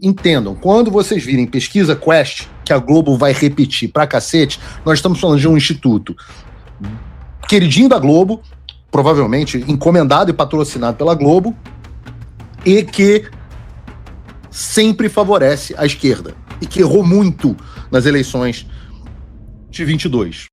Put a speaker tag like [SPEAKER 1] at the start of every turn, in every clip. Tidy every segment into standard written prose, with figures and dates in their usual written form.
[SPEAKER 1] Entendam, quando vocês virem pesquisa Quest, que a Globo vai repetir pra cacete, nós estamos falando de um instituto queridinho da Globo, provavelmente encomendado e patrocinado pela Globo, e que sempre favorece a esquerda, e que errou muito nas eleições de 22.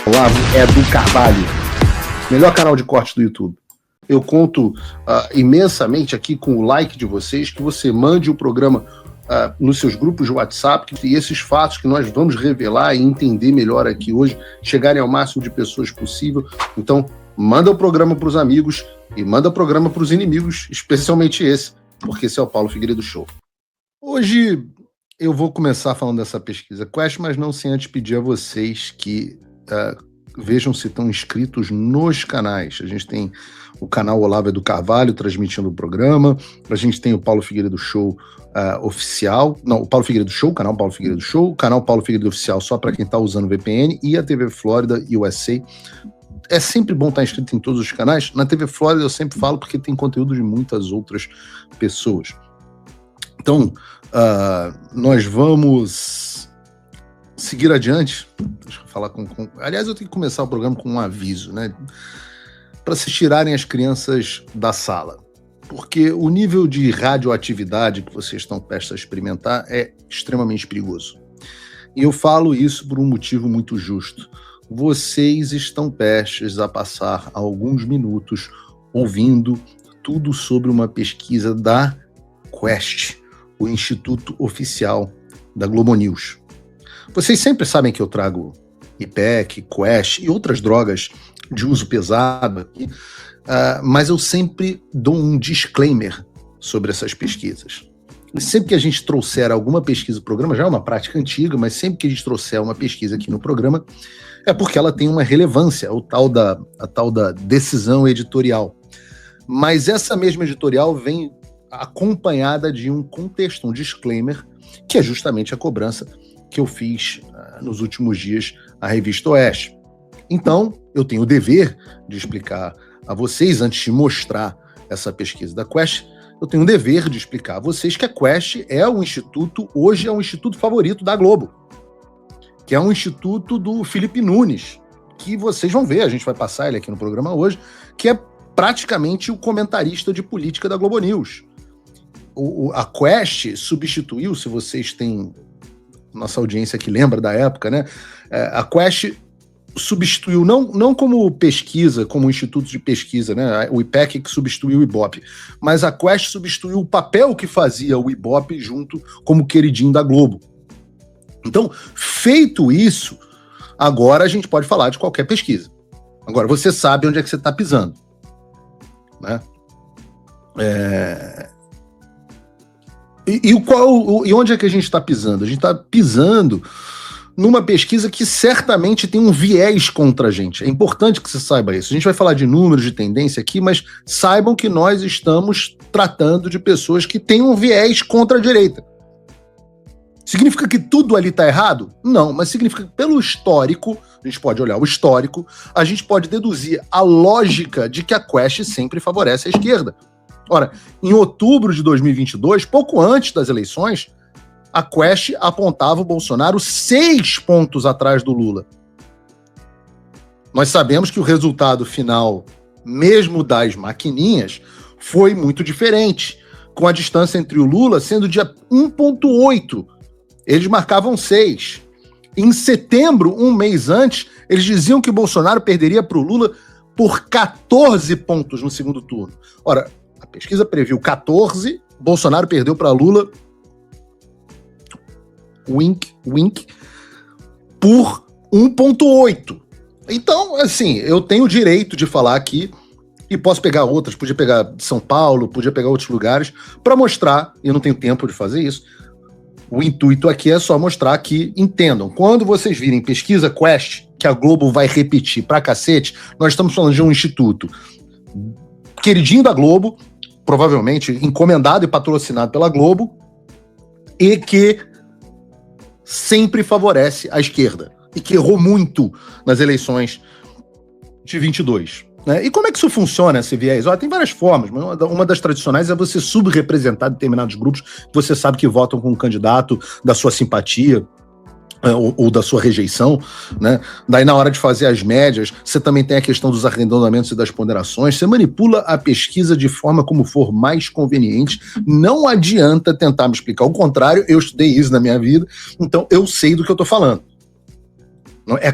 [SPEAKER 1] Olavo é do Carvalho, melhor canal de corte do YouTube. Eu conto imensamente aqui com o like de vocês, que você mande o programa nos seus grupos de WhatsApp, e esses fatos que nós vamos revelar e entender melhor aqui hoje, chegarem ao máximo de pessoas possível. Então, manda o programa para os amigos e manda o programa para os inimigos, especialmente esse, porque esse é o Paulo Figueiredo Show. Hoje eu vou começar falando dessa pesquisa Quest, mas não sem antes pedir a vocês que vejam se estão inscritos nos canais. A gente tem o canal Olavo é do Carvalho transmitindo o programa, a gente tem o Paulo Figueiredo Show oficial, não, o Paulo Figueiredo Show, o canal Paulo Figueiredo Show, o canal Paulo Figueiredo Oficial só para quem está usando VPN, e a TV Flórida USA. É sempre bom estar inscrito em todos os canais. Na TV Flórida eu sempre falo porque tem conteúdo de muitas outras pessoas. Então, nós vamos seguir adiante. Deixa eu falar aliás, eu tenho que começar o programa com um aviso, né? Para se tirarem as crianças da sala. Porque o nível de radioatividade que vocês estão prestes a experimentar é extremamente perigoso. E eu falo isso por um motivo muito justo. Vocês estão prestes a passar alguns minutos ouvindo tudo sobre uma pesquisa da Quest, o Instituto Oficial da Globo News. Vocês sempre sabem que eu trago IPEC, Quest e outras drogas de uso pesado aqui, mas eu sempre dou um disclaimer sobre essas pesquisas. E sempre que a gente trouxer alguma pesquisa no programa, já é uma prática antiga, mas sempre que a gente trouxer uma pesquisa aqui no programa, é porque ela tem uma relevância, a tal da decisão editorial. Mas essa mesma editorial vem acompanhada de um contexto, um disclaimer, que é justamente a cobrança que eu fiz nos últimos dias à Revista Oeste. Então, eu tenho o dever de explicar a vocês, antes de mostrar essa pesquisa da Quest, eu tenho o dever de explicar a vocês que a Quest é um instituto, hoje é um instituto favorito da Globo, que é um instituto do Felipe Nunes, que vocês vão ver, a gente vai passar ele aqui no programa hoje, que é praticamente o comentarista de política da Globo News. A Quest substituiu, se vocês têm nossa audiência que lembra da época, né? A Quest substituiu, não como pesquisa, como instituto de pesquisa, né? O IPEC que substituiu o Ibope, mas a Quest substituiu o papel que fazia o Ibope junto como queridinho da Globo. Então, feito isso, agora a gente pode falar de qualquer pesquisa. Agora, você sabe onde é que você está pisando, né? E onde é que a gente está pisando? A gente está pisando numa pesquisa que certamente tem um viés contra a gente. É importante que você saiba isso. A gente vai falar de números, de tendência aqui, mas saibam que nós estamos tratando de pessoas que têm um viés contra a direita. Significa que tudo ali está errado? Não, mas significa que pelo histórico, a gente pode olhar o histórico, a gente pode deduzir a lógica de que a Quest sempre favorece a esquerda. Ora, em outubro de 2022, pouco antes das eleições, a Quest apontava o Bolsonaro 6 pontos atrás do Lula. Nós sabemos que o resultado final, mesmo das maquininhas, foi muito diferente, com a distância entre o Lula sendo de 1,8. Eles marcavam 6. Em setembro, um mês antes, eles diziam que o Bolsonaro perderia para o Lula por 14 pontos no segundo turno. Ora, a pesquisa previu 14, Bolsonaro perdeu para Lula, wink, por 1,8. Então, assim, eu tenho o direito de falar aqui, e posso pegar outras, podia pegar São Paulo, podia pegar outros lugares, para mostrar, e eu não tenho tempo de fazer isso, o intuito aqui é só mostrar que, entendam, quando vocês virem pesquisa Quest, que a Globo vai repetir pra cacete, nós estamos falando de um instituto queridinho da Globo, provavelmente encomendado e patrocinado pela Globo, e que sempre favorece a esquerda, e que errou muito nas eleições de 22. Né? E como é que isso funciona, esse viés? Tem várias formas, mas uma das tradicionais é você subrepresentar determinados grupos que você sabe que votam com um candidato da sua simpatia, ou da sua rejeição, né? Daí na hora de fazer as médias, você também tem a questão dos arredondamentos e das ponderações, você manipula a pesquisa de forma como for mais conveniente, não adianta tentar me explicar o contrário, eu estudei isso na minha vida, então eu sei do que eu tô falando.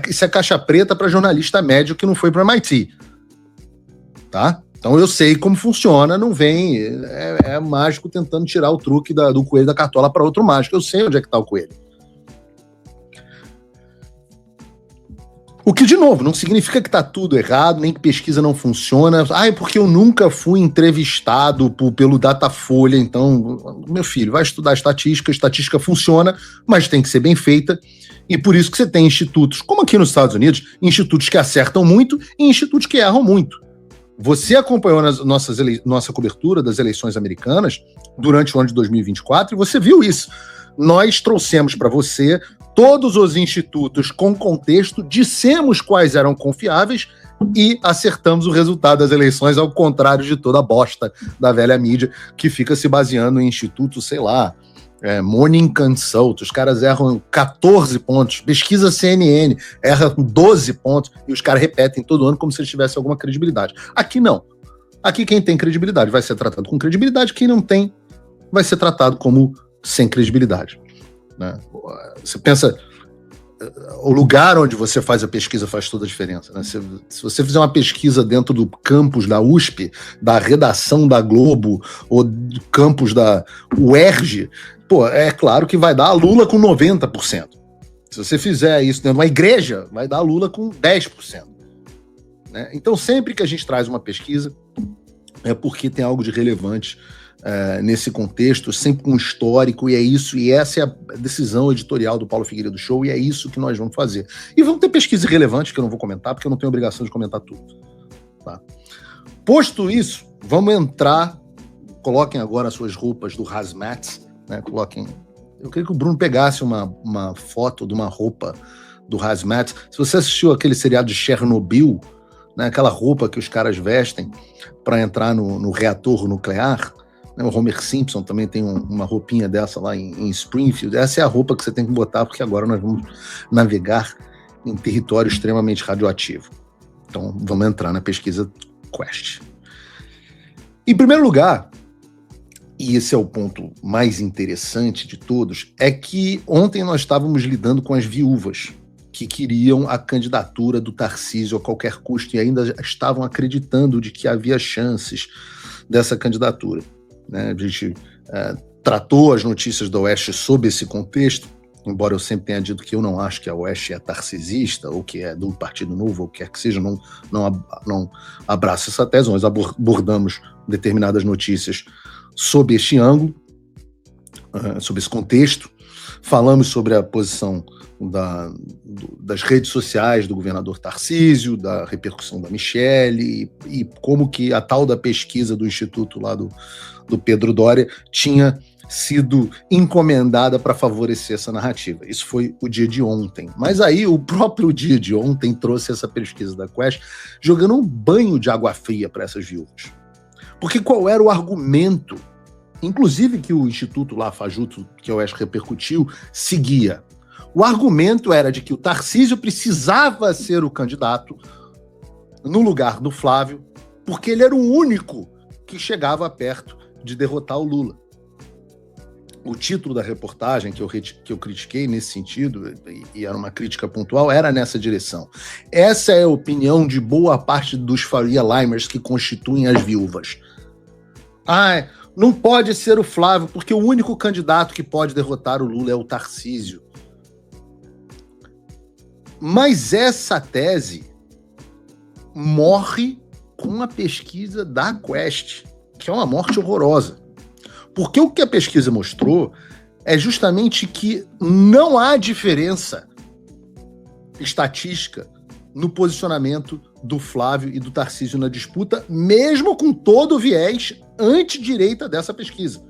[SPEAKER 1] Isso é caixa preta para jornalista médio que não foi para MIT, tá? Então eu sei como funciona, não vem, é mágico tentando tirar o truque do coelho da cartola para outro mágico, eu sei onde é que tá o coelho. O que, de novo, não significa que tá tudo errado, nem que pesquisa não funciona. É porque eu nunca fui entrevistado pelo Datafolha. Então, meu filho, vai estudar estatística funciona, mas tem que ser bem feita. E por isso que você tem institutos, como aqui nos Estados Unidos, institutos que acertam muito e institutos que erram muito. Você acompanhou nossa cobertura das eleições americanas durante o ano de 2024 e você viu isso. Nós trouxemos para você todos os institutos com contexto, dissemos quais eram confiáveis e acertamos o resultado das eleições, ao contrário de toda a bosta da velha mídia, que fica se baseando em institutos, sei lá, Morning Consult, os caras erram 14 pontos, pesquisa CNN, erra 12 pontos, e os caras repetem todo ano como se eles tivessem alguma credibilidade. Aqui não. Aqui quem tem credibilidade vai ser tratado com credibilidade, quem não tem vai ser tratado como sem credibilidade. Né? Você pensa, o lugar onde você faz a pesquisa faz toda a diferença. Né? Se você fizer uma pesquisa dentro do campus da USP, da redação da Globo, ou do campus da UERJ, é claro que vai dar a Lula com 90%. Se você fizer isso dentro de uma igreja, vai dar a Lula com 10%. Né? Então, sempre que a gente traz uma pesquisa, é porque tem algo de relevante nesse contexto, sempre com histórico, e é isso, e essa é a decisão editorial do Paulo Figueiredo Show, e é isso que nós vamos fazer. E vamos ter pesquisa irrelevante, que eu não vou comentar, porque eu não tenho obrigação de comentar tudo. Tá? Posto isso, vamos entrar, coloquem agora as suas roupas do hazmat, né? Coloquem. Eu queria que o Bruno pegasse uma foto de uma roupa do hazmat. Se você assistiu aquele seriado de Chernobyl, né, aquela roupa que os caras vestem para entrar no reator nuclear, né, o Homer Simpson também tem uma roupinha dessa lá em Springfield. Essa é a roupa que você tem que botar, porque agora nós vamos navegar em território extremamente radioativo. Então vamos entrar na pesquisa Quest. Em primeiro lugar, e esse é o ponto mais interessante de todos, é que ontem nós estávamos lidando com as viúvas que queriam a candidatura do Tarcísio a qualquer custo e ainda estavam acreditando de que havia chances dessa candidatura. Né? A gente tratou as notícias da Oeste sob esse contexto, embora eu sempre tenha dito que eu não acho que a Oeste é tarcisista ou que é do Partido Novo, ou quer que seja, não abraço essa tese. Nós abordamos determinadas notícias sob este ângulo, sob esse contexto, falamos sobre a posição das redes sociais do governador Tarcísio, da repercussão da Michelle e como que a tal da pesquisa do Instituto lá do Pedro Doria tinha sido encomendada para favorecer essa narrativa. Isso foi o dia de ontem. Mas aí o próprio dia de ontem trouxe essa pesquisa da Quest jogando um banho de água fria para essas viúvas. Porque qual era o argumento, inclusive que o Instituto lá, Fajuto, que a Oeste repercutiu, seguia? O argumento era de que o Tarcísio precisava ser o candidato no lugar do Flávio, porque ele era o único que chegava perto de derrotar o Lula. O título da reportagem que eu critiquei nesse sentido, e era uma crítica pontual, era nessa direção. Essa é a opinião de boa parte dos Faria Limers que constituem as viúvas. Não pode ser o Flávio, porque o único candidato que pode derrotar o Lula é o Tarcísio. Mas essa tese morre com a pesquisa da Quest, que é uma morte horrorosa. Porque o que a pesquisa mostrou é justamente que não há diferença estatística no posicionamento do Flávio e do Tarcísio na disputa, mesmo com todo o viés anti-direita dessa pesquisa.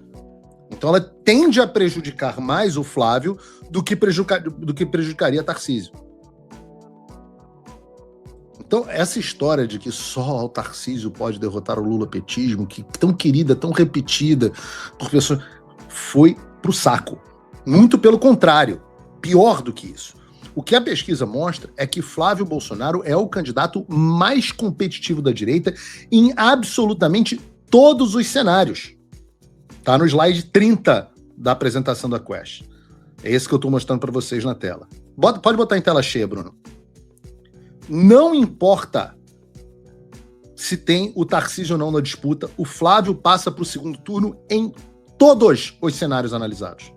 [SPEAKER 1] Então ela tende a prejudicar mais o Flávio do que prejudicaria Tarcísio. Então essa história de que só o Tarcísio pode derrotar o lulopetismo, que tão querida, tão repetida por pessoas, foi pro saco. Muito pelo contrário, pior do que isso. O que a pesquisa mostra é que Flávio Bolsonaro é o candidato mais competitivo da direita em absolutamente todos os cenários. Tá no slide 30 da apresentação da Quest. É esse que eu estou mostrando para vocês na tela. Pode botar em tela cheia, Bruno. Não importa se tem o Tarcísio ou não na disputa, o Flávio passa para o segundo turno em todos os cenários analisados.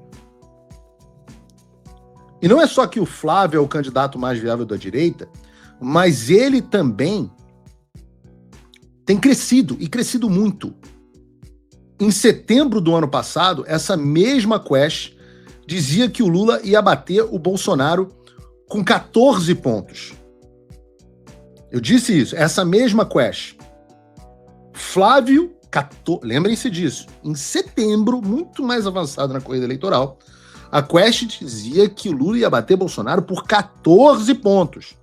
[SPEAKER 1] E não é só que o Flávio é o candidato mais viável da direita, mas ele também tem crescido, e crescido muito. Em setembro do ano passado, essa mesma Quest dizia que o Lula ia bater o Bolsonaro com 14 pontos. Eu disse isso, essa mesma Quest. Flávio, lembrem-se disso, em setembro, muito mais avançado na corrida eleitoral, a Quest dizia que o Lula ia bater Bolsonaro por 14 pontos.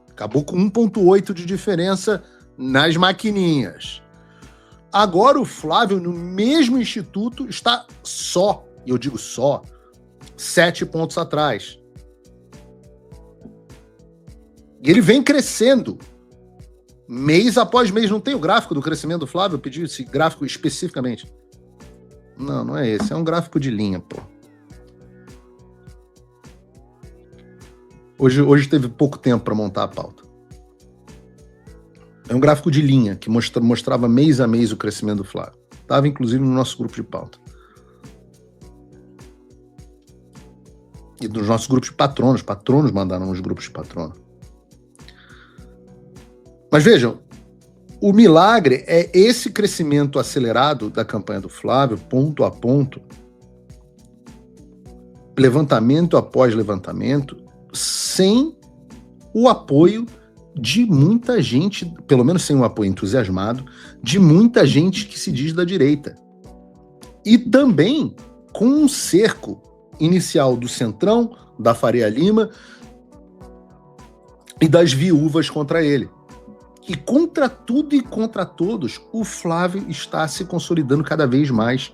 [SPEAKER 1] Acabou com 1,8 de diferença nas maquininhas. Agora o Flávio, no mesmo instituto, está só, e eu digo só, 7 pontos atrás. E ele vem crescendo, mês após mês. Não tem o gráfico do crescimento do Flávio? Eu pedi esse gráfico especificamente. Não é esse. É um gráfico de linha, pô. Hoje teve pouco tempo para montar a pauta. É um gráfico de linha que mostrava mês a mês o crescimento do Flávio. Estava, inclusive, no nosso grupo de pauta. E dos nossos grupos de patronos. Patronos mandaram nos grupos de patrono. Mas vejam, o milagre é esse crescimento acelerado da campanha do Flávio, ponto a ponto, levantamento após levantamento, sem o apoio de muita gente, pelo menos sem um apoio entusiasmado, de muita gente que se diz da direita. E também com um cerco inicial do Centrão, da Faria Lima e das viúvas contra ele. E contra tudo e contra todos, o Flávio está se consolidando cada vez mais.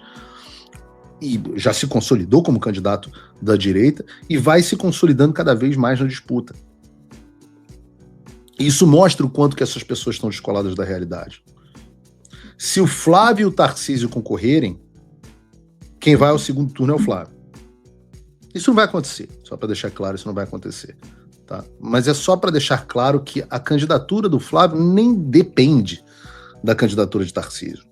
[SPEAKER 1] E já se consolidou como candidato da direita e vai se consolidando cada vez mais na disputa. Isso mostra o quanto que essas pessoas estão descoladas da realidade. Se o Flávio e o Tarcísio concorrerem, quem vai ao segundo turno é o Flávio. Isso não vai acontecer, só para deixar claro, isso não vai acontecer. Tá? Mas é só para deixar claro que a candidatura do Flávio nem depende da candidatura de Tarcísio.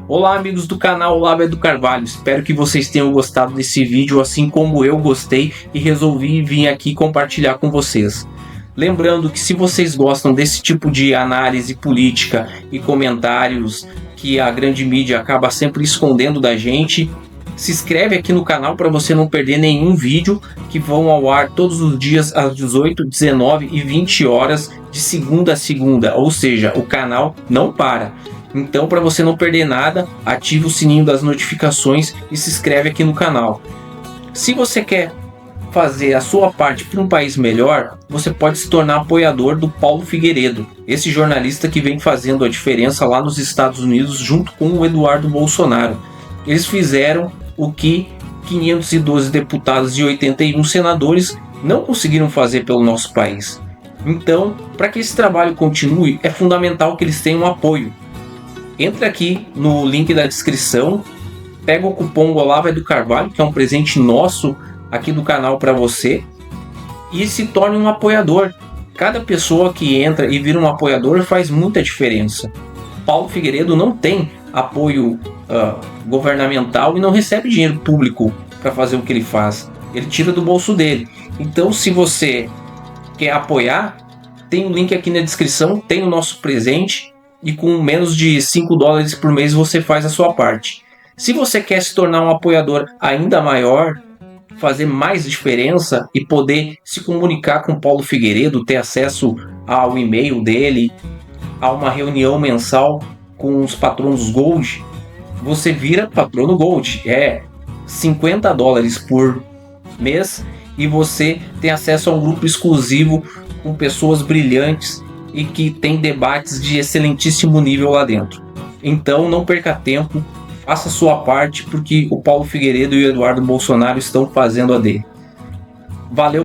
[SPEAKER 2] Olá, amigos do canal Olavo do Carvalho, espero que vocês tenham gostado desse vídeo assim como eu gostei e resolvi vir aqui compartilhar com vocês. Lembrando que se vocês gostam desse tipo de análise política e comentários que a grande mídia acaba sempre escondendo da gente, se inscreve aqui no canal para você não perder nenhum vídeo que vão ao ar todos os dias às 18, 19 e 20 horas de segunda a segunda, ou seja, o canal não para. Então, para você não perder nada, ative o sininho das notificações e se inscreve aqui no canal. Se você quer fazer a sua parte para um país melhor, você pode se tornar apoiador do Paulo Figueiredo, esse jornalista que vem fazendo a diferença lá nos Estados Unidos junto com o Eduardo Bolsonaro. Eles fizeram o que 512 deputados e 81 senadores não conseguiram fazer pelo nosso país. Então, para que esse trabalho continue, é fundamental que eles tenham apoio. Entra aqui no link da descrição, pega o cupom Olavo do Carvalho, que é um presente nosso aqui do canal para você, e se torne um apoiador. Cada pessoa que entra e vira um apoiador faz muita diferença. Paulo Figueiredo não tem apoio governamental e não recebe dinheiro público para fazer o que ele faz. Ele tira do bolso dele. Então, se você quer apoiar, tem um link aqui na descrição, tem o nosso presente e com menos de $5 por mês você faz a sua parte. Se você quer se tornar um apoiador ainda maior, fazer mais diferença e poder se comunicar com Paulo Figueiredo, ter acesso ao e-mail dele, a uma reunião mensal com os patronos Gold, você vira patrono Gold. É $50 por mês e você tem acesso a um grupo exclusivo com pessoas brilhantes e que tem debates de excelentíssimo nível lá dentro. Então não perca tempo, faça a sua parte, porque o Paulo Figueiredo e o Eduardo Bolsonaro estão fazendo a dele. Valeu!